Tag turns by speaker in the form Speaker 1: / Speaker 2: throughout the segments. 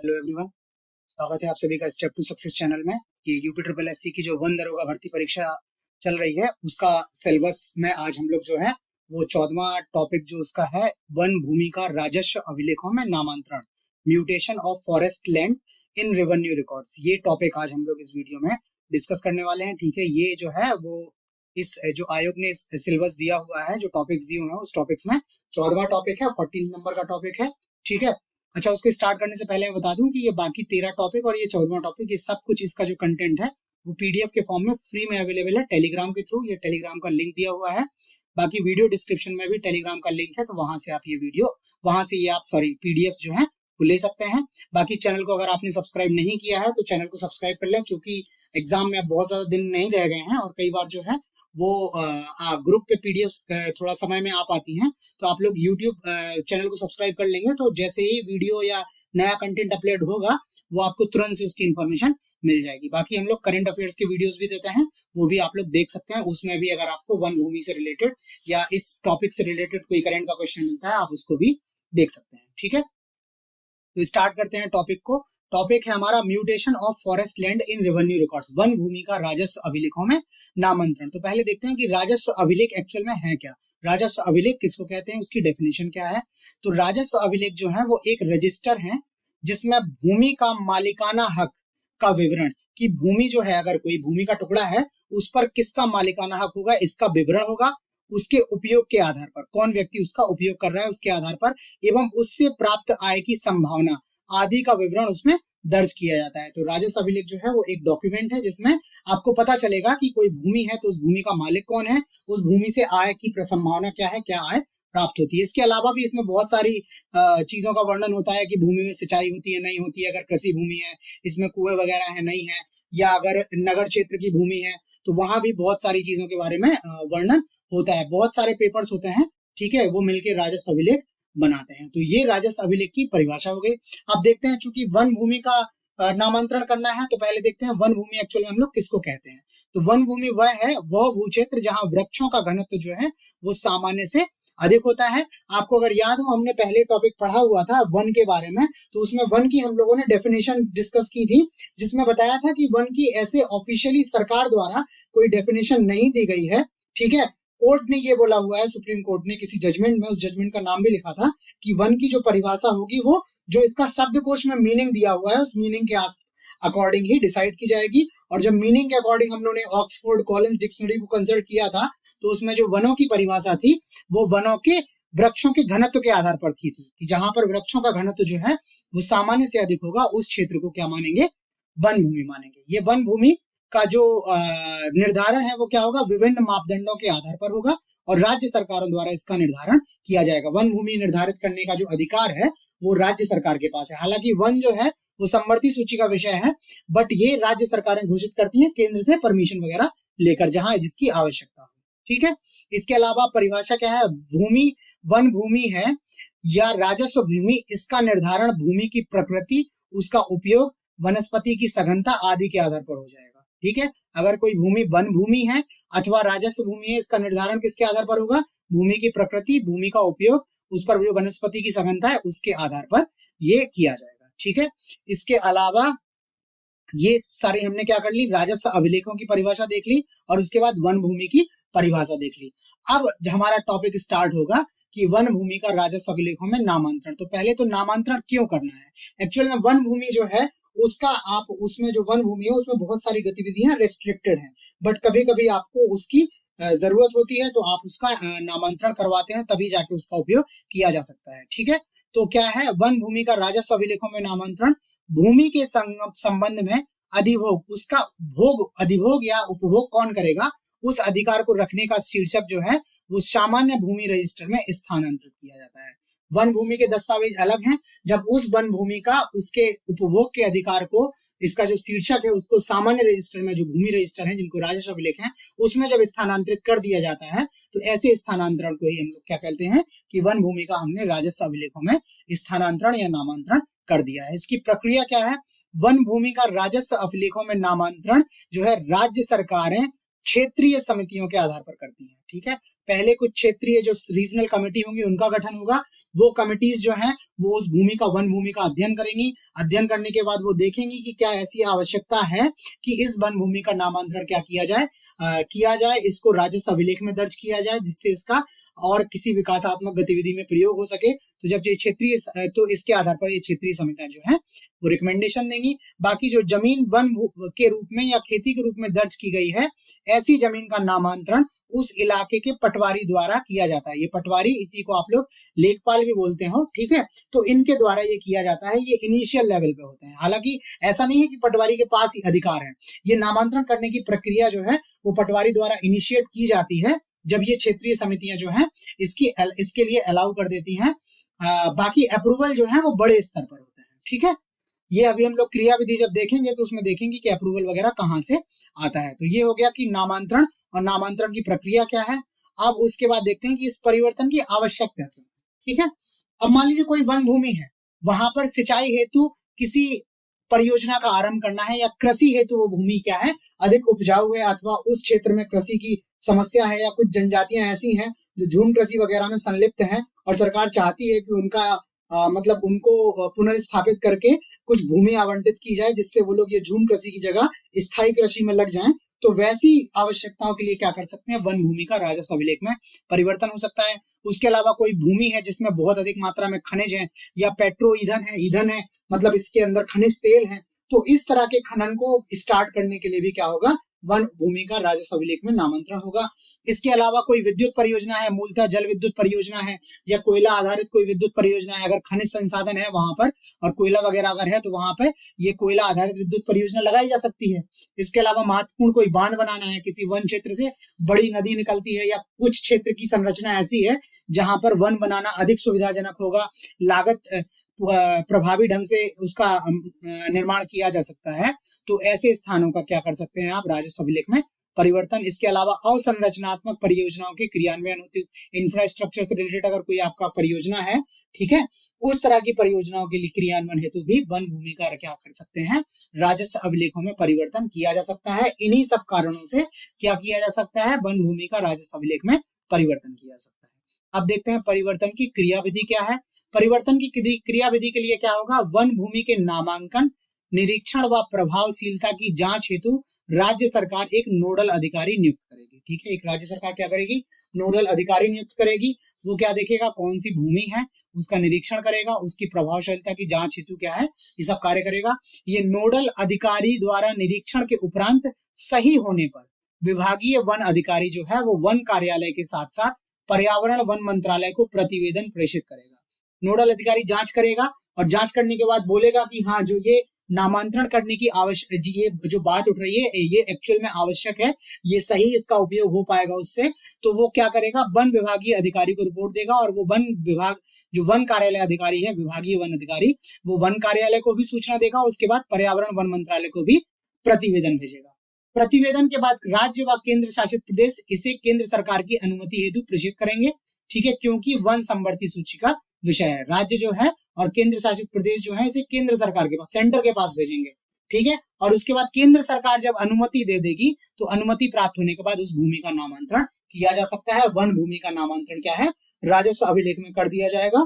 Speaker 1: Hello everyone, स्वागत है आप सभी का स्टेप टू सक्सेस चैनल में। ये यूपी ट्रिपल एससी की जो 1 दरोगा भर्ती परीक्षा चल रही है उसका सिलेबस में आज हम लोग जो है वो 14वां टॉपिक जो उसका है वन भूमि का राजस्व अभिलेखों में नामांतरण, mutation of forest land in revenue records, ये टॉपिक आज हम लोग इस वीडियो में डिस्कस करने वाले हैं। ठीक है, ये जो है वो इस जो आयोग ने सिलेबस दिया हुआ है, जो टॉपिक्स दिए हुए हैं उस टॉपिक्स में 14वां टॉपिक है, 14 नंबर का टॉपिक है। ठीक है, अच्छा, उसको स्टार्ट करने से पहले मैं बता दूं कि ये बाकी 13 टॉपिक और ये 14वां टॉपिक, ये सब कुछ इसका जो कंटेंट है वो पीडीएफ के फॉर्म में फ्री में अवेलेबल है टेलीग्राम के थ्रू। ये टेलीग्राम का लिंक दिया हुआ है, बाकी वीडियो डिस्क्रिप्शन में भी टेलीग्राम का लिंक है, तो वहां से आप ये वीडियो पीडीएफ जो है वो ले सकते हैं। बाकी चैनल को अगर आपने सब्सक्राइब नहीं किया है तो चैनल को सब्सक्राइब कर लें, क्योंकि एग्जाम में अब बहुत ज्यादा दिन नहीं रह गए हैं और कई बार जो है वो ग्रुप पे पीडीएफ थोड़ा समय में आ पाती हैं, तो आप लोग यूट्यूब चैनल को सब्सक्राइब कर लेंगे तो जैसे ही वीडियो या नया कंटेंट अपलोड होगा वो आपको तुरंत से उसकी इन्फॉर्मेशन मिल जाएगी। बाकी हम लोग करंट अफेयर्स के वीडियोस भी देते हैं, वो भी आप लोग देख सकते हैं। उसमें भी अगर आपको वन भूमि से रिलेटेड या इस टॉपिक से रिलेटेड कोई करंट का क्वेश्चन मिलता है आप उसको भी देख सकते हैं। ठीक है, तो स्टार्ट करते हैं टॉपिक को। टॉपिक है हमारा mutation of forest land in revenue records, वन भूमि का राजस्व अभिलेखों में नामांतरण। तो पहले देखते हैं कि राजस्व अभिलेख एक्चुअल में है क्या, राजस्व अभिलेख किसको कहते हैं, उसकी डेफिनेशन क्या है। तो राजस्व अभिलेख जो है वो एक रजिस्टर है जिसमें भूमि का मालिकाना हक का विवरण, कि भूमि जो है, अगर कोई भूमि का टुकड़ा है उस पर किसका मालिकाना हक होगा इसका विवरण होगा, उसके उपयोग के आधार पर, कौन व्यक्ति उसका उपयोग कर रहा है उसके आधार पर, एवं उससे प्राप्त आय की संभावना आदि का विवरण उसमें दर्ज किया जाता है। तो राजस्व अभिलेख जो है वो एक डॉक्यूमेंट है जिसमें आपको पता चलेगा कि कोई भूमि है तो उस भूमि का मालिक कौन है, उस भूमि से आय की संभावना क्या है, क्या आय प्राप्त होती है। इसके अलावा भी इसमें बहुत सारी चीजों का वर्णन होता है कि भूमि में सिंचाई होती है नहीं होती है, अगर कृषि भूमि है इसमें कुएं वगैरह है नहीं है, या अगर नगर क्षेत्र की भूमि है तो वहां भी बहुत सारी चीजों के बारे में वर्णन होता है। बहुत सारे पेपर्स होते हैं, ठीक है, वो मिलकर राजस्व अभिलेख बनाते हैं। तो ये राजस्व अभिलेख की परिभाषा हो गई। अब देखते हैं, चूंकि वन भूमि का नामांतरण करना है तो पहले देखते हैं वन भूमि एक्चुअल में हम लोग किसको कहते हैं। तो वन भूमि वह भू क्षेत्र जहां वृक्षों का घनत्व जो है वो सामान्य से अधिक होता है। आपको अगर याद हो, हमने पहले टॉपिक पढ़ा हुआ था वन के बारे में, तो उसमें वन की हम लोगों ने डेफिनेशन डिस्कस की थी, जिसमें बताया था कि वन की ऐसे ऑफिशियली सरकार द्वारा कोई डेफिनेशन नहीं दी गई है। ठीक है, कोर्ट ने ये बोला हुआ है, सुप्रीम कोर्ट ने किसी जजमेंट में, उस जजमेंट का नाम भी लिखा था कि वन की जो परिभाषा होगी वो जो इसका शब्दकोश में मीनिंग दिया हुआ है उस मीनिंग के अकॉर्डिंग ही डिसाइड की जाएगी। और जब मीनिंग के अकॉर्डिंग हम लोगों ने ऑक्सफोर्ड कॉलिंस डिक्शनरी को कंसल्ट किया था तो उसमें जो वनों की परिभाषा थी वो वनों के वृक्षों के घनत्व के आधार पर थी कि जहां पर वृक्षों का घनत्व जो है वो सामान्य से अधिक होगा उस क्षेत्र को क्या मानेंगे, वन भूमि मानेंगे। ये वन भूमि का जो निर्धारण है वो क्या होगा, विभिन्न मापदंडों के आधार पर होगा और राज्य सरकारों द्वारा इसका निर्धारण किया जाएगा। वन भूमि निर्धारित करने का जो अधिकार है वो राज्य सरकार के पास है। हालांकि वन जो है वो समवर्ती सूची का विषय है, बट ये राज्य सरकारें घोषित करती हैं केंद्र से परमिशन वगैरह लेकर जहां जिसकी आवश्यकता हो। ठीक है, इसके अलावा परिभाषा क्या है, भूमि वन भूमि है या राजस्व भूमि, इसका निर्धारण भूमि की प्रकृति, उसका उपयोग, वनस्पति की सघनता आदि के आधार पर हो जाएगा। ठीक है, अगर कोई भूमि वन भूमि है अथवा राजस्व भूमि है, इसका निर्धारण किसके आधार पर होगा, भूमि की प्रकृति, भूमि का उपयोग, उस पर जो वनस्पति की सघनता है उसके आधार पर ये किया जाएगा। ठीक है, इसके अलावा ये सारे हमने क्या कर ली, राजस्व अभिलेखों की परिभाषा देख ली और उसके बाद वन भूमि की परिभाषा देख ली। अब हमारा टॉपिक स्टार्ट होगा कि वन भूमि का राजस्व अभिलेखों में नामांतरण। तो पहले तो नामांतरण क्यों करना है, एक्चुअल में वन भूमि जो है उसका आप उसमें जो वन भूमि है उसमें बहुत सारी गतिविधियां रेस्ट्रिक्टेड हैं, बट कभी कभी आपको उसकी जरूरत होती है तो आप उसका नामांतरण करवाते हैं, तभी जाके उसका उपयोग किया जा सकता है। ठीक है, तो क्या है वन भूमि का राजस्व अभिलेखों में नामांतरण, भूमि के संबंध में अधिभोग, उसका भोग, अधिभोग या उपभोग कौन करेगा, उस अधिकार को रखने का शीर्षक जो है वो सामान्य भूमि रजिस्टर में स्थानांतरित किया जाता है। वन भूमि के दस्तावेज अलग हैं, जब उस वन भूमि का उसके उपभोग के अधिकार को, इसका जो शीर्षक है उसको सामान्य रजिस्टर में, जो भूमि रजिस्टर है जिनको राजस्व अभिलेख है उसमें जब स्थानांतरित कर दिया जाता है तो ऐसे स्थानांतरण को ही हम लोग क्या कहते हैं कि वन भूमि का हमने राजस्व अभिलेखों में स्थानांतरण या नामांतरण कर दिया है। इसकी प्रक्रिया क्या है, वन भूमि का राजस्व अभिलेखों में नामांतरण जो है राज्य सरकारें क्षेत्रीय समितियों के आधार पर करती हैं। ठीक है, पहले कुछ क्षेत्रीय जो रीजनल कमेटी होंगी उनका गठन होगा, वो कमिटीज जो हैं वो उस भूमि का, वन भूमि का अध्ययन करेंगी। अध्ययन करने के बाद वो देखेंगी कि क्या ऐसी आवश्यकता है कि इस वन भूमि का नामांतरण क्या किया जाए, इसको राजस्व अभिलेख में दर्ज किया जाए, जिससे इसका और किसी विकासात्मक गतिविधि में प्रयोग हो सके। तो जब ये क्षेत्रीय, तो इसके आधार पर ये क्षेत्रीय समितियां जो है वो रिकमेंडेशन देंगी। बाकी जो जमीन वन के रूप में या खेती के रूप में दर्ज की गई है, ऐसी जमीन का नामांतरण उस इलाके के पटवारी द्वारा किया जाता है। ये पटवारी, इसी को आप लोग लेखपाल भी बोलते हो, ठीक है। तो इनके द्वारा ये किया जाता है। ये इनिशियल लेवल पे होते हैं। हालांकि ऐसा नहीं है कि पटवारी के पास ही अधिकार है। ये नामांतरण करने की प्रक्रिया जो है वो पटवारी द्वारा इनिशिएट की जाती है, जब ये क्षेत्रीय समितियां जो हैं इसके लिए अलाउ कर देती हैं। बाकी अप्रूवल जो है वो बड़े स्तर पर होते हैं, ठीक है। ये अभी हम लोग क्रिया विधि जब देखेंगे तो उसमें देखेंगे कि अप्रूवल वगैरह कहाँ से आता है। तो ये हो गया कि नामांतरण और नामांतरण की प्रक्रिया क्या है। अब उसके बाद देखते हैं कि इस परिवर्तन की आवश्यकता क्यों, ठीक है। अब मान लीजिए कोई वन भूमि है, वहां पर सिंचाई हेतु किसी परियोजना का आरंभ करना है, या कृषि हेतु वो भूमि क्या है अधिक उपजाऊ है, अथवा उस क्षेत्र में कृषि की समस्या है, या कुछ जनजातियां ऐसी हैं जो झूम कृषि वगैरह में संलिप्त हैं और सरकार चाहती है कि उनका मतलब उनको पुनर्स्थापित करके कुछ भूमि आवंटित की जाए, जिससे वो लोग ये झूम कृषि की जगह स्थायी कृषि में लग जाएं। तो वैसी आवश्यकताओं के लिए क्या कर सकते हैं, वन भूमि का राजस्व अभिलेख में परिवर्तन हो सकता है। उसके अलावा कोई भूमि है जिसमें बहुत अधिक मात्रा में खनिज है, या पेट्रो ईंधन है, मतलब इसके अंदर खनिज तेल है, तो इस तरह के खनन को स्टार्ट करने के लिए भी क्या होगा, वन भूमि का राजस्व अभिलेख में नामांतरण होगा। इसके अलावा कोई विद्युत परियोजना है, मूलतः जल विद्युत परियोजना है, या कोयला आधारित कोई विद्युत परियोजना है, अगर खनिज संसाधन है वहां पर और कोयला वगैरह अगर है तो वहां पे ये कोयला आधारित विद्युत परियोजना लगाई जा सकती है। इसके अलावा महत्वपूर्ण कोई बांध बनाना है, किसी वन क्षेत्र से बड़ी नदी निकलती है, या कुछ क्षेत्र की संरचना ऐसी है जहां पर वन बनाना अधिक सुविधाजनक होगा, लागत प्रभावी ढंग से उसका निर्माण किया जा सकता है, तो ऐसे स्थानों का क्या कर सकते हैं आप, राजस्व अभिलेख में परिवर्तन। इसके अलावा अवसंरचनात्मक परियोजनाओं के क्रियान्वयन होते, इंफ्रास्ट्रक्चर से रिलेटेड अगर कोई आपका परियोजना है, ठीक है, उस तरह की परियोजनाओं के लिए क्रियान्वयन हेतु भी वन भूमि का क्या कर सकते हैं, राजस्व अभिलेखों में परिवर्तन किया जा सकता है। इन्हीं सब कारणों से क्या किया जा सकता है, वन भूमि का राजस्व अभिलेख में परिवर्तन किया जा सकता है। अब देखते हैं परिवर्तन की क्रियाविधि क्या है। परिवर्तन की क्रियाविधि के लिए क्या होगा, वन भूमि के नामांकन, निरीक्षण व प्रभावशीलता की जांच हेतु राज्य सरकार एक नोडल अधिकारी नियुक्त करेगी, ठीक है। एक राज्य सरकार क्या करेगी, नोडल अधिकारी नियुक्त करेगी। वो क्या देखेगा, कौन सी भूमि है, उसका निरीक्षण करेगा, उसकी प्रभावशीलता की जांच हेतु क्या है, ये सब कार्य करेगा। ये नोडल अधिकारी द्वारा निरीक्षण के उपरांत सही होने पर विभागीय वन अधिकारी जो है वो वन कार्यालय के साथ साथ पर्यावरण वन मंत्रालय को प्रतिवेदन प्रेषित करेगा। नोडल अधिकारी जांच करेगा और जांच करने के बाद बोलेगा कि हाँ, जो ये नामांतरण करने की ये जो बात उठ रही है ये एक्चुअल में आवश्यक है, ये सही इसका उपयोग हो पाएगा उससे, तो वो क्या करेगा, वन विभागीय अधिकारी को रिपोर्ट देगा, और वो वन विभाग जो वन कार्यालय अधिकारी है, विभागीय वन अधिकारी, वो वन कार्यालय को भी सूचना देगा। उसके बाद पर्यावरण वन मंत्रालय को भी प्रतिवेदन भेजेगा। प्रतिवेदन के बाद राज्य व केंद्र शासित प्रदेश इसे केंद्र सरकार की अनुमति हेतु प्रेषित करेंगे, ठीक है, क्योंकि वन संवर्ती सूची का विषय है। राज्य जो है और केंद्र शासित प्रदेश जो है इसे केंद्र सरकार के पास, सेंटर के पास भेजेंगे, ठीक है। और उसके बाद केंद्र सरकार जब अनुमति दे देगी तो अनुमति प्राप्त होने के बाद उस भूमि का नामांतरण किया जा सकता है। वन भूमि का नामांतरण क्या है, राजस्व अभिलेख में कर दिया जाएगा,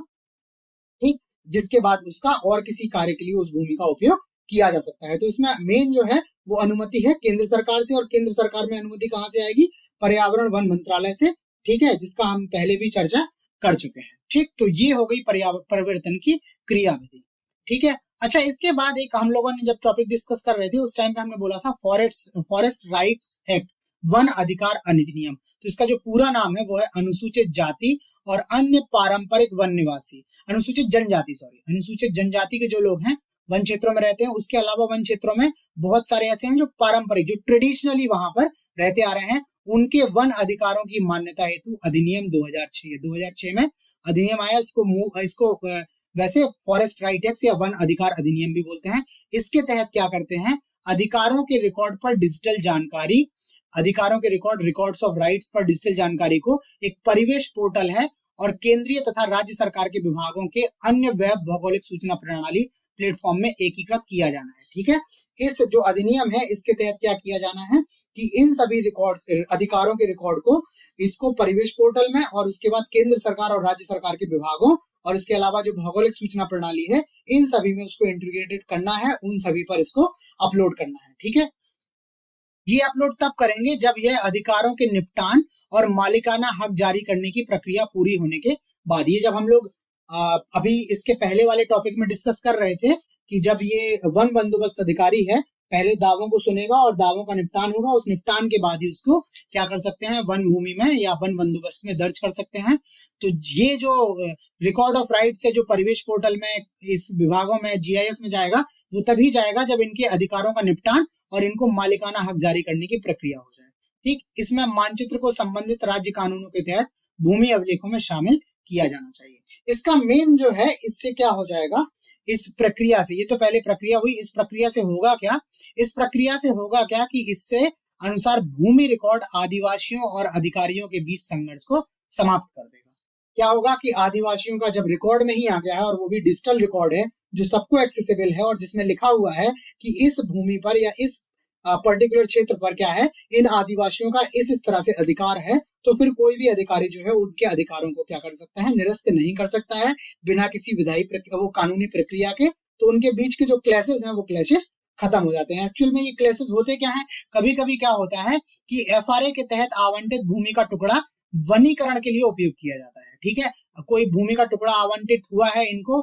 Speaker 1: ठीक, जिसके बाद उसका और किसी कार्य के लिए उस भूमि का उपयोग किया जा सकता है। तो इसमें मेन जो है वो अनुमति है केंद्र सरकार से, और केंद्र सरकार में अनुमति कहां से आएगी, पर्यावरण वन मंत्रालय से, ठीक है, जिसका हम पहले भी चर्चा कर चुके हैं, ठीक। तो ये हो गई परिवर्तन की क्रियाविधि, ठीक है। अच्छा, इसके बाद एक हम लोगों ने जब टॉपिक डिस्कस कर रहे थे उस टाइम पे हमने बोला था फॉरेस्ट राइट्स एक्ट, वन अधिकार अधिनियम। तो इसका जो पूरा नाम है वो है अनुसूचित जाति और अन्य पारंपरिक वन निवासी, अनुसूचित जनजाति के जो लोग हैं वन क्षेत्रों में रहते हैं। उसके अलावा वन क्षेत्रों में बहुत सारे ऐसे हैं जो पारंपरिक, जो ट्रेडिशनली वहां पर रहते आ रहे हैं, उनके वन अधिकारों की मान्यता हेतु अधिनियम 2006 में अधिनियम आया। इसको वैसे फॉरेस्ट राइट एक्ट या वन अधिकार अधिनियम भी बोलते हैं। इसके तहत क्या करते हैं, अधिकारों के रिकॉर्ड पर डिजिटल जानकारी, अधिकारों के रिकॉर्ड्स ऑफ राइट्स पर डिजिटल जानकारी को एक परिवेश पोर्टल है और केंद्रीय तथा राज्य सरकार के विभागों के अन्य वेब भौगोलिक सूचना प्रणाली प्लेटफॉर्म में एकीकृत किया जाना है, ठीक है। इस जो अधिनियम है इसके तहत क्या किया जाना है कि इन सभी रिकॉर्ड्स, अधिकारों के रिकॉर्ड को, इसको परिवेश पोर्टल में और उसके बाद केंद्र सरकार और राज्य सरकार के विभागों और इसके अलावा जो भौगोलिक सूचना प्रणाली है, इन सभी में उसको इंटीग्रेटेड करना है, उन सभी पर इसको अपलोड करना है। ठीक है, ये अपलोड तब करेंगे जब यह अधिकारों के निपटान और मालिकाना हक जारी करने की प्रक्रिया पूरी होने के बाद। ये जब हम लोग अभी इसके पहले वाले टॉपिक में डिस्कस कर रहे थे कि जब ये वन बंदोबस्त अधिकारी है, पहले दावों को सुनेगा और दावों का निपटान होगा, उस निपटान के बाद ही उसको क्या कर सकते हैं, वन भूमि में या वन बंदोबस्त में दर्ज कर सकते हैं। तो ये जो रिकॉर्ड ऑफ राइट्स है जो परिवेश पोर्टल में, इस विभागों में, जीआईएस में जाएगा, वो तभी जाएगा जब इनके अधिकारों का निपटान और इनको मालिकाना हक जारी करने की प्रक्रिया हो जाए। ठीक, इसमें मानचित्र को संबंधित राज्य कानूनों के तहत भूमि अभिलेखों में शामिल किया जाना चाहिए। इसका मेन जो है, इससे क्या हो जाएगा, इस प्रक्रिया से, ये तो पहले प्रक्रिया हुई, इस प्रक्रिया से होगा क्या, इस प्रक्रिया से होगा क्या कि इससे अनुसार भूमि रिकॉर्ड आदिवासियों और अधिकारियों के बीच संघर्ष को समाप्त कर देगा। क्या होगा कि आदिवासियों का जब रिकॉर्ड में ही आ गया है और वो भी डिजिटल रिकॉर्ड है जो सबको एक्सेसिबल है और जिसमें लिखा हुआ है कि इस भूमि पर या इस पर्टिकुलर क्षेत्र पर क्या है, इन आदिवासियों का इस तरह से अधिकार है, तो फिर कोई भी अधिकारी जो है उनके अधिकारों को क्या कर सकता है, निरस्त नहीं कर सकता है बिना किसी विधायी वो कानूनी प्रक्रिया के। तो उनके बीच के जो क्लेशेस हैं वो क्लेशेस खत्म हो जाते हैं। एक्चुअल में ये क्लेशेस होते क्या है, कभी कभी क्या होता है कि एफआरए के तहत आवंटित भूमि का टुकड़ा वनीकरण के लिए उपयोग किया जाता है। ठीक है, कोई भूमि का टुकड़ा आवंटित हुआ है इनको,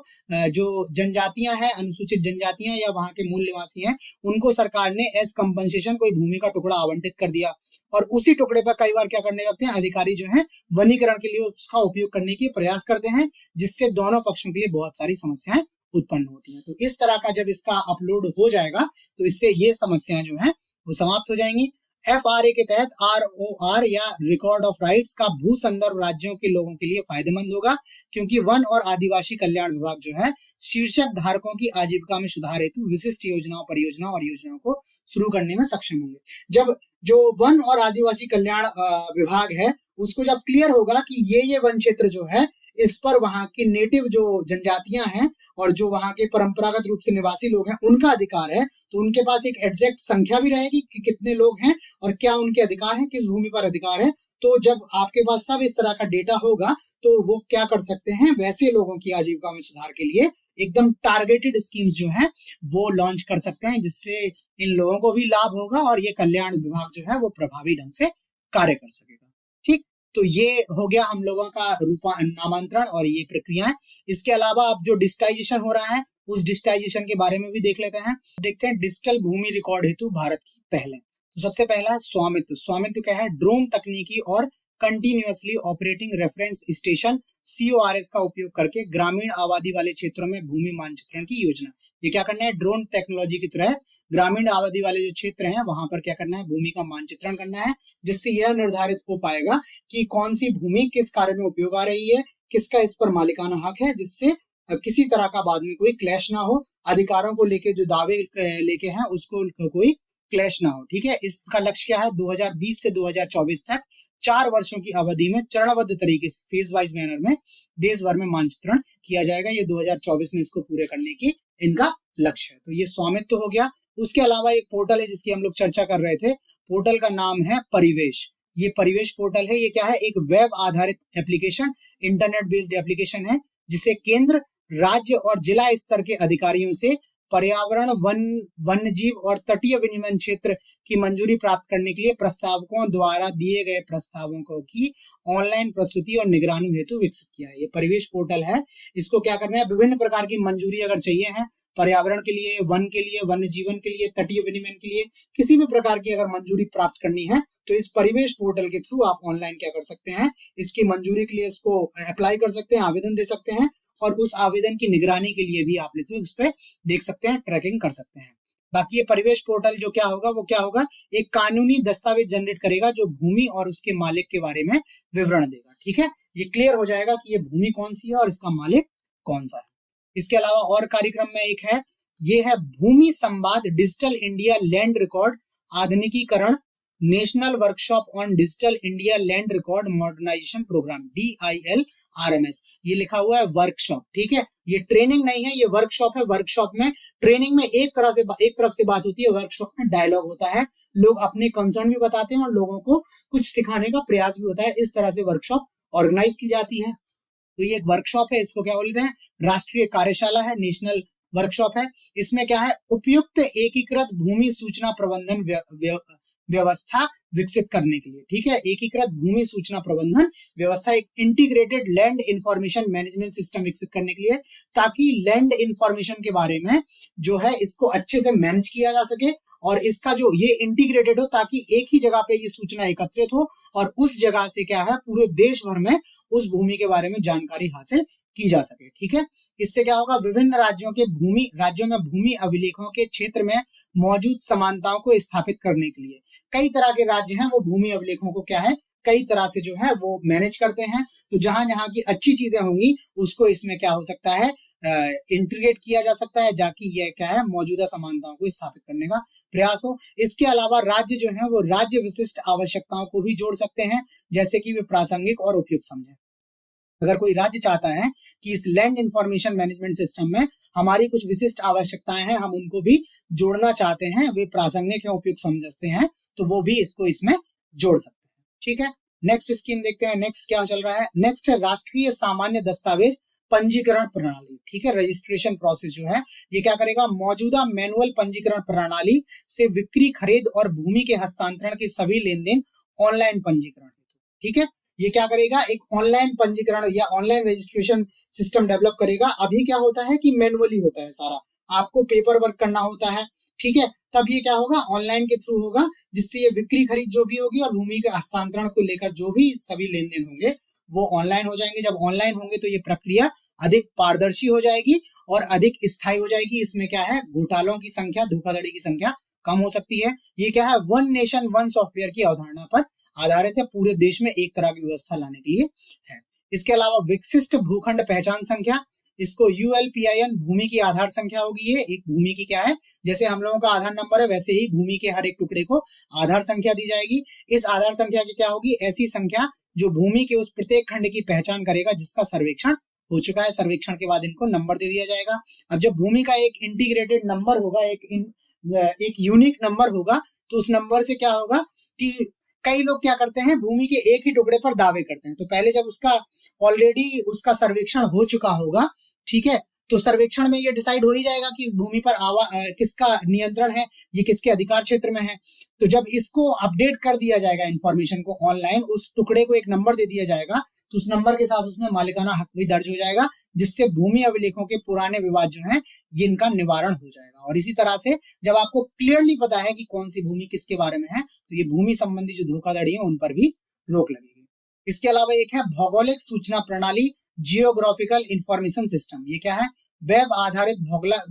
Speaker 1: जो जनजातियां हैं, अनुसूचित जनजातियां या वहां के मूल निवासी हैं, उनको सरकार ने एज कंपनसेशन कोई भूमि का टुकड़ा आवंटित कर दिया और उसी टुकड़े पर कई बार क्या करने लगते हैं, अधिकारी जो है वनीकरण के लिए उसका उपयोग करने की प्रयास करते हैं, जिससे दोनों पक्षों के लिए बहुत सारी समस्याएं उत्पन्न होती हैं। तो इस तरह का जब इसका अपलोड हो जाएगा तो इससे ये समस्याएं जो है वो समाप्त हो जाएंगी। एफआरए के तहत आरओआर या रिकॉर्ड ऑफ राइट्स का भू संदर्भ राज्यों के लोगों के लिए फायदेमंद होगा, क्योंकि वन और आदिवासी कल्याण विभाग जो है शीर्षक धारकों की आजीविका में सुधार हेतु विशिष्ट योजनाओं, परियोजनाओं और योजनाओं को शुरू करने में सक्षम होंगे। जब जो वन और आदिवासी कल्याण विभाग है उसको जब क्लियर होगा कि ये वन क्षेत्र जो है इस पर वहां की नेटिव जो जनजातियां हैं और जो वहां के परंपरागत रूप से निवासी लोग हैं उनका अधिकार है, तो उनके पास एक एग्जैक्ट संख्या भी रहेगी कि कितने लोग हैं और क्या उनके अधिकार हैं, किस भूमि पर अधिकार है। तो जब आपके पास सब इस तरह का डेटा होगा तो वो क्या कर सकते हैं, वैसे लोगों की आजीविका में सुधार के लिए एकदम टारगेटेड स्कीम्स जो है वो लॉन्च कर सकते हैं, जिससे इन लोगों को भी लाभ होगा और ये कल्याण विभाग जो है वो प्रभावी ढंग से कार्य कर सकेगा। ठीक, तो ये हो गया हम लोगों का नामांतरण और ये प्रक्रियाएं। इसके अलावा अब जो डिजिटाइजेशन हो रहा है उस डिजिटाइजेशन के बारे में भी देख लेते हैं। देखते हैं डिजिटल भूमि रिकॉर्ड हेतु भारत की पहले। तो सबसे पहला है स्वामित्व। स्वामित्व क्या है, ड्रोन तकनीकी और continuously operating reference station CORS का उपयोग करके ग्रामीण आबादी वाले क्षेत्रों में भूमि मानचित्रण की योजना। ये क्या करना है, ड्रोन टेक्नोलॉजी की तरह ग्रामीण आबादी वाले जो क्षेत्र हैं वहां पर क्या करना है, भूमि का मानचित्रण करना है, जिससे यह निर्धारित हो पाएगा कि कौन सी भूमि किस कार्य में उपयोग आ रही है, किसका इस पर मालिकाना हक है, जिससे किसी तरह का बाद में कोई क्लैश ना हो, अधिकारों को लेके जो दावे लेके हैं उसको कोई क्लैश ना हो। ठीक है, इसका लक्ष्य क्या है, 2020 से 2024 तक 4 वर्षों की अवधि में चरणबद्ध तरीके से फेज वाइज मैनर में देश भर में मानचित्रण किया जाएगा। ये 2024 में इसको पूरे करने की इनका लक्ष्य है। तो ये स्वामित्व हो गया। उसके अलावा एक पोर्टल है जिसकी हम लोग चर्चा कर रहे थे, पोर्टल का नाम है परिवेश। ये परिवेश पोर्टल है, ये क्या है, एक वेब आधारित एप्लीकेशन, इंटरनेट बेस्ड एप्लीकेशन है, जिसे केंद्र, राज्य और जिला स्तर के अधिकारियों से पर्यावरण, वन्य जीव और तटीय विनिमय क्षेत्र की मंजूरी प्राप्त करने के लिए प्रस्तावकों द्वारा दिए गए प्रस्तावों को की ऑनलाइन प्रस्तुति और निगरानी हेतु विकसित किया है। ये परिवेश पोर्टल है, इसको क्या करना है, विभिन्न प्रकार की मंजूरी अगर चाहिए है, पर्यावरण के लिए, वन के लिए, वन्य जीवन के लिए, तटीय विनिमय के लिए, किसी भी प्रकार की अगर मंजूरी प्राप्त करनी है तो इस परिवेश पोर्टल के थ्रू आप ऑनलाइन क्या कर सकते हैं, इसकी मंजूरी के लिए इसको अप्लाई कर सकते हैं, आवेदन दे सकते हैं और उस आवेदन की निगरानी के लिए भी आप इस पे देख सकते हैं, ट्रैकिंग कर सकते हैं। बाकी ये परिवेश पोर्टल जो क्या होगा, वो क्या होगा, एक कानूनी दस्तावेज जनरेट करेगा जो भूमि और उसके मालिक के बारे में विवरण देगा। ठीक है, ये क्लियर हो जाएगा कि ये भूमि कौन सी है और इसका मालिक कौन सा है। इसके अलावा और कार्यक्रम में एक है, ये है Bhoomi Samvad digital India land record आधुनिकीकरण national workshop on digital India land record modernisation programme, DILRMS। ये लिखा हुआ है वर्कशॉप, ठीक है, ये ट्रेनिंग नहीं है, ये वर्कशॉप है। वर्कशॉप में ट्रेनिंग में एक तरफ से बात होती है, वर्कशॉप में डायलॉग होता है, लोग अपने कंसर्न भी बताते हैं और लोगों को कुछ सिखाने का प्रयास भी होता है। इस तरह से वर्कशॉप ऑर्गेनाइज की जाती है। तो ये एक वर्कशॉप है, इसको क्या बोलते हैं, राष्ट्रीय कार्यशाला है, नेशनल वर्कशॉप है। इसमें क्या है, उपयुक्त एकीकृत भूमि सूचना प्रबंधन व्यवस्था विकसित करने के लिए, ठीक है, एकीकृत भूमि सूचना प्रबंधन व्यवस्था, एक integrated land information management system विकसित करने के लिए, ताकि लैंड इंफॉर्मेशन के बारे में जो है इसको अच्छे से मैनेज किया जा सके और इसका जो ये इंटीग्रेटेड हो, ताकि एक ही जगह पे ये सूचना एकत्रित हो और उस जगह से क्या है पूरे देश भर में उस भूमि के बारे में जानकारी हासिल की जा सके, ठीक है। इससे क्या होगा, विभिन्न राज्यों में भूमि अभिलेखों के क्षेत्र में मौजूद समानताओं को स्थापित करने के लिए, कई तरह के राज्य हैं वो भूमि अभिलेखों को क्या है कई तरह से जो है वो मैनेज करते हैं। तो जहां जहां की अच्छी चीजें होंगी उसको इसमें क्या हो सकता है, इंटीग्रेट किया जा सकता है, जाकि ये क्या है मौजूदा समानताओं को स्थापित करने का प्रयास हो। इसके अलावा राज्य जो है वो राज्य विशिष्ट आवश्यकताओं को भी जोड़ सकते हैं, जैसे कि वे प्रासंगिक और उपयुक्त समझे। अगर कोई राज्य चाहता है कि इस लैंड इंफॉर्मेशन मैनेजमेंट सिस्टम में हमारी कुछ विशिष्ट आवश्यकताएं हैं, हम उनको भी जोड़ना चाहते हैं, वे प्रासंगिक या उपयुक्त समझते हैं, तो वो भी इसको इसमें जोड़ सकते हैं, ठीक है। नेक्स्ट स्कीम देखते हैं, नेक्स्ट क्या चल रहा है। नेक्स्ट है राष्ट्रीय सामान्य दस्तावेज पंजीकरण प्रणाली, ठीक है, रजिस्ट्रेशन प्रोसेस जो है ये क्या करेगा, मौजूदा मैनुअल पंजीकरण प्रणाली से बिक्री, खरीद और भूमि के हस्तांतरण के सभी लेन देन ऑनलाइन पंजीकरण, ठीक है, ये क्या करेगा, एक ऑनलाइन पंजीकरण या ऑनलाइन रजिस्ट्रेशन सिस्टम डेवलप करेगा। अभी क्या होता है कि मैनुअली होता है सारा, आपको पेपर वर्क करना होता है, ठीक है, तब ये क्या होगा, ऑनलाइन के थ्रू होगा, जिससे ये बिक्री खरीद जो भी होगी और भूमि के हस्तांतरण को लेकर जो भी सभी लेन देन होंगे वो ऑनलाइन हो जाएंगे। जब ऑनलाइन होंगे तो ये प्रक्रिया अधिक पारदर्शी हो जाएगी और अधिक स्थायी हो जाएगी। इसमें क्या है, घोटालों की संख्या, धोखाधड़ी की संख्या कम हो सकती है। ये क्या है, वन नेशन वन सॉफ्टवेयर की अवधारणा पर आधारित है, पूरे देश में एक तरह की व्यवस्था लाने के लिए है। इसके अलावा विशिष्ट भूखंड पहचान संख्या, इसको ULPIN भूमि की आधार संख्या होगी। ये एक भूमि की क्या है, जैसे हम लोगों का आधार नंबर है वैसे ही भूमि के हर एक टुकड़े को आधार संख्या दी जाएगी। इस आधार संख्या की क्या होगी, ऐसी संख्या जो भूमि के उस प्रत्येक खंड की पहचान करेगा जिसका सर्वेक्षण हो चुका है। सर्वेक्षण के बाद इनको नंबर दे दिया जाएगा। अब जब भूमि का एक इंटीग्रेटेड नंबर होगा, एक यूनिक नंबर होगा, तो उस नंबर से क्या होगा कि कई लोग क्या करते हैं, भूमि के एक ही टुकड़े पर दावे करते हैं। तो पहले जब उसका ऑलरेडी उसका सर्वेक्षण हो चुका होगा, ठीक है, तो सर्वेक्षण में ये डिसाइड हो ही जाएगा कि इस भूमि पर किसका नियंत्रण है, ये किसके अधिकार क्षेत्र में है। तो जब इसको अपडेट कर दिया जाएगा इन्फॉर्मेशन को ऑनलाइन, उस टुकड़े को एक नंबर दे दिया जाएगा, तो उस नंबर के साथ उसमें मालिकाना हक भी दर्ज हो जाएगा, जिससे भूमि अभिलेखों के पुराने विवाद जो हैं ये इनका निवारण हो जाएगा। और इसी तरह से जब आपको क्लियरली पता है कि कौन सी भूमि किसके बारे में है, तो ये भूमि संबंधी जो धोखाधड़ी है उन पर भी रोक लगेगी। इसके अलावा एक है भौगोलिक सूचना प्रणाली, जियोग्राफिकल इंफॉर्मेशन सिस्टम। ये क्या है, वेब आधारित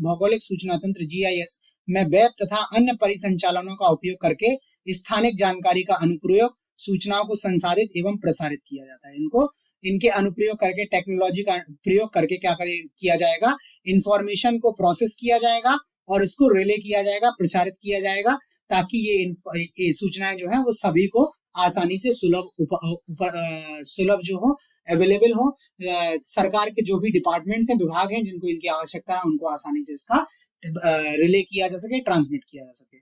Speaker 1: भौगोलिक सूचना तंत्र GIS में वेब तथा अन्य परिसंचालनों का उपयोग करके स्थानिक जानकारी का अनुप्रयोग, सूचनाओं को संसाधित एवं प्रसारित किया जाता है। इनके अनुप्रयोग करके, टेक्नोलॉजी का प्रयोग करके क्या किया जाएगा, इंफॉर्मेशन को प्रोसेस किया जाएगा और इसको रिले किया जाएगा, प्रसारित किया जाएगा, ताकि ये सूचनाएं जो है वो सभी को आसानी से सुलभ जो हो, अवेलेबल हो। सरकार के जो भी डिपार्टमेंट्स हैं, विभाग हैं, जिनको इनकी आवश्यकता है, उनको आसानी से इसका रिले किया जा सके, ट्रांसमिट किया जा सके।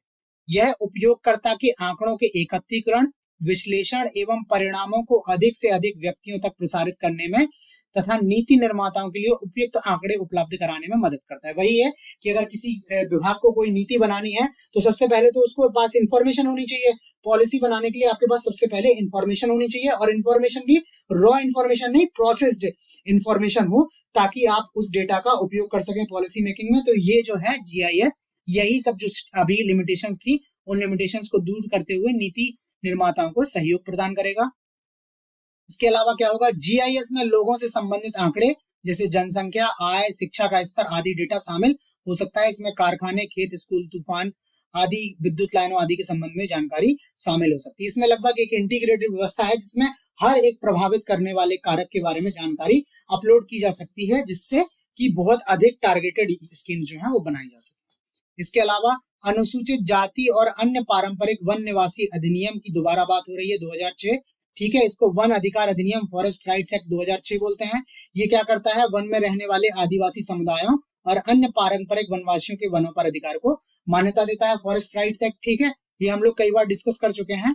Speaker 1: यह उपयोगकर्ता के आंकड़ों के एकत्रीकरण, विश्लेषण एवं परिणामों को अधिक से अधिक व्यक्तियों तक प्रसारित करने में तथा नीति निर्माताओं के लिए उपयुक्त आंकड़े उपलब्ध कराने में मदद करता है। वही है कि अगर किसी विभाग को कोई नीति बनानी है तो सबसे पहले तो उसको पास इंफॉर्मेशन होनी चाहिए। पॉलिसी बनाने के लिए आपके पास सबसे पहले इंफॉर्मेशन होनी चाहिए, और इंफॉर्मेशन भी रॉ इंफॉर्मेशन नहीं, प्रोसेस्ड इंफॉर्मेशन हो, ताकि आप उस डेटा का उपयोग कर सकें पॉलिसी मेकिंग में। तो ये जो है GIS, यही सब जो अभी लिमिटेशंस थी उन लिमिटेशंस को दूर करते हुए नीति निर्माताओं को सहयोग प्रदान करेगा। इसके अलावा क्या होगा, GIS में लोगों से संबंधित आंकड़े जैसे जनसंख्या, आय, शिक्षा का स्तर आदि डेटा शामिल हो सकता है। इसमें कारखाने, खेत, स्कूल, तूफान आदि, विद्युत लाइनों आदि के संबंध में जानकारी शामिल हो सकती है। इसमें लगभग एक इंटीग्रेटेड व्यवस्था है जिसमें हर एक प्रभावित करने वाले कारक के बारे में जानकारी अपलोड की जा सकती है, जिससे कि बहुत अधिक टारगेटेड स्कीम जो है वो बनाई जा सकती है। इसके अलावा अनुसूचित जाति और अन्य पारंपरिक वन निवासी अधिनियम की दोबारा बात हो रही है 2006। ठीक है, इसको वन अधिकार अधिनियम फॉरेस्ट राइट्स एक्ट 2006 बोलते हैं। ये क्या करता है, वन में रहने वाले आदिवासी समुदायों और अन्य पारंपरिक वनवासियों के वनों पर अधिकार को मान्यता देता है, फॉरेस्ट राइट्स एक्ट। ठीक है, ये हम लोग कई बार डिस्कस कर चुके हैं।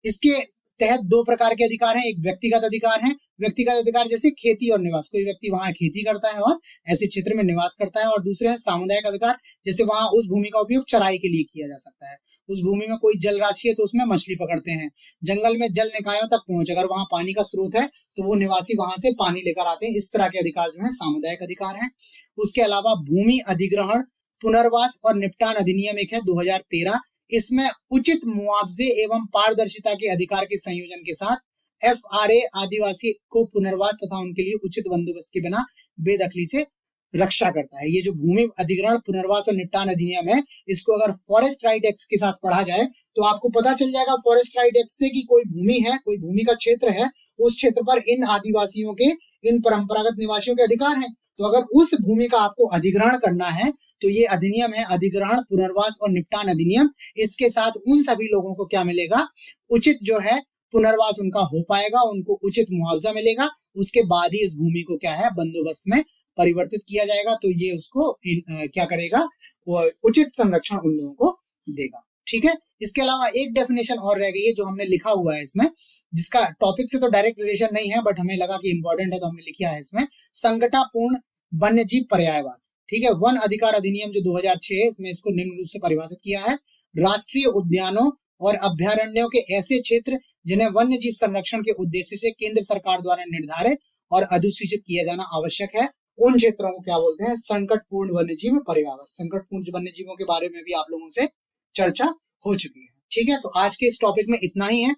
Speaker 1: इसके तहत दो प्रकार के अधिकार हैं, एक व्यक्तिगत अधिकार है, व्यक्तिगत अधिकार जैसे खेती और निवास, कोई व्यक्ति वहां खेती करता है और ऐसे क्षेत्र में निवास करता है, और दूसरे है सामुदायिक अधिकार, जैसे वहां उस भूमि का उपयोग चराई के लिए किया जा सकता है, उस भूमि में कोई जल राशि है तो उसमें मछली पकड़ते हैं, जंगल में जल निकायों तक पहुंच, अगर वहां पानी का स्रोत है तो वो निवासी वहां से पानी लेकर आते हैं, इस तरह के अधिकार जो है सामुदायिक अधिकार है। उसके अलावा भूमि अधिग्रहण पुनर्वास और निपटान अधिनियम एक है 2013, इसमें उचित मुआवजे एवं पारदर्शिता के अधिकार के संयोजन के साथ FRA आदिवासी को पुनर्वास तथा उनके लिए उचित बंदोबस्त के बिना बेदखली से रक्षा करता है। ये जो भूमि अधिग्रहण पुनर्वास और निपटान अधिनियम है, इसको अगर फॉरेस्ट राइट एक्ट के साथ पढ़ा जाए तो आपको पता चल जाएगा फॉरेस्ट राइट एक्ट से कि कोई भूमि है, कोई भूमि का क्षेत्र है, उस क्षेत्र पर इन आदिवासियों के, इन परंपरागत निवासियों के अधिकार हैं। तो अगर उस भूमि का आपको अधिग्रहण करना है तो ये अधिनियम है अधिग्रहण पुनर्वास और निपटान अधिनियम। इसके साथ उन सभी लोगों को क्या मिलेगा, उचित जो है पुनर्वास उनका हो पाएगा, उनको उचित मुआवजा मिलेगा, उसके बाद ही इस भूमि को क्या है बंदोबस्त में परिवर्तित किया जाएगा, तो ये उसको क्या करेगा, वो उचित संरक्षण उन लोगों को देगा। ठीक है, इसके अलावा एक डेफिनेशन और रह गई है जो हमने लिखा हुआ है इसमें, जिसका टॉपिक से तो डायरेक्ट रिलेशन नहीं है बट हमें लगा कि इंपॉर्टेंट है तो हमने लिखा है इसमें, संकटापूर्ण वन्यजीव पर्यायवास। ठीक है, वन अधिकार अधिनियम जो 2006 है, इसमें इसको निम्न रूप से परिभाषित किया है, राष्ट्रीय उद्यानों और अभ्यारण्यों के ऐसे क्षेत्र जिन्हें वन्य जीव संरक्षण के उद्देश्य से केंद्र सरकार द्वारा निर्धारित और अधिसूचित किया जाना आवश्यक है, उन क्षेत्रों को क्या बोलते हैं, संकटपूर्ण वन्य जीव पर्यायवास। संकटपूर्ण वन्य जीवों के बारे में भी आप लोगों से चर्चा हो चुकी है। ठीक है, तो आज के इस टॉपिक में इतना ही है,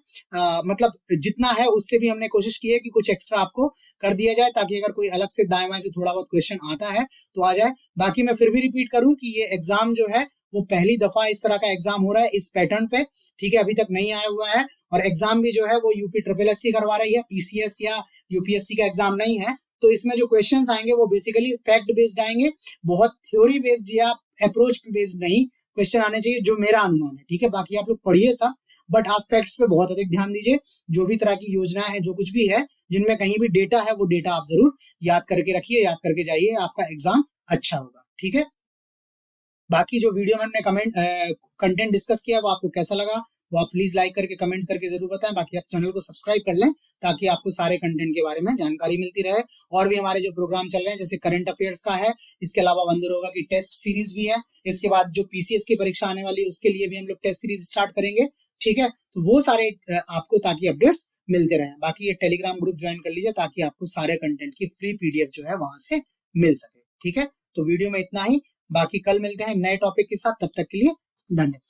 Speaker 1: मतलब जितना है उससे भी हमने कोशिश की है कि कुछ एक्स्ट्रा आपको कर दिया जाए, ताकि अगर कोई अलग से दाएं बाएं से थोड़ा बहुत क्वेश्चन आता है तो आ जाए। बाकी मैं फिर भी रिपीट करूं कि ये एग्जाम जो है वो पहली दफा इस तरह का एग्जाम हो रहा है इस पैटर्न पे। ठीक है, अभी तक नहीं आया हुआ है, और एग्जाम भी जो है वो यूपी SSS करवा रही है, PCS या UPSC का एग्जाम नहीं है। तो इसमें जो क्वेश्चंस आएंगे वो बेसिकली फैक्ट बेस्ड आएंगे, बहुत थ्योरी बेस्ड या अप्रोच बेस्ड नहीं क्वेश्चन आने चाहिए, जो मेरा अनुमान है। ठीक है, बाकी आप लोग पढ़िए सब, बट आप फैक्ट्स पे बहुत अधिक ध्यान दीजिए। जो भी तरह की योजना है, जो कुछ भी है, जिनमें कहीं भी डेटा है, वो डेटा आप जरूर याद करके रखिए, याद करके जाइए, आपका एग्जाम अच्छा होगा। ठीक है, बाकी जो वीडियो में हमने कंटेंट डिस्कस किया वो आपको कैसा लगा वो आप प्लीज लाइक करके कमेंट करके जरूर बताएं। बाकी आप चैनल को सब्सक्राइब कर लें ताकि आपको सारे कंटेंट के बारे में जानकारी मिलती रहे। और भी हमारे जो प्रोग्राम चल रहे हैं, जैसे करंट अफेयर्स का है, इसके अलावा वंदरोगा की टेस्ट सीरीज भी है, इसके बाद जो PCS की परीक्षा आने वाली है उसके लिए भी हम लोग टेस्ट सीरीज स्टार्ट करेंगे। ठीक है, तो वो सारे आपको ताकि अपडेट्स मिलते रहे। बाकी ये टेलीग्राम ग्रुप ज्वाइन कर लीजिए ताकि आपको सारे कंटेंट की फ्री PDF जो है वहां से मिल सके। ठीक है, तो वीडियो में इतना ही, बाकी कल मिलते हैं नए टॉपिक के साथ, तब तक के लिए धन्यवाद।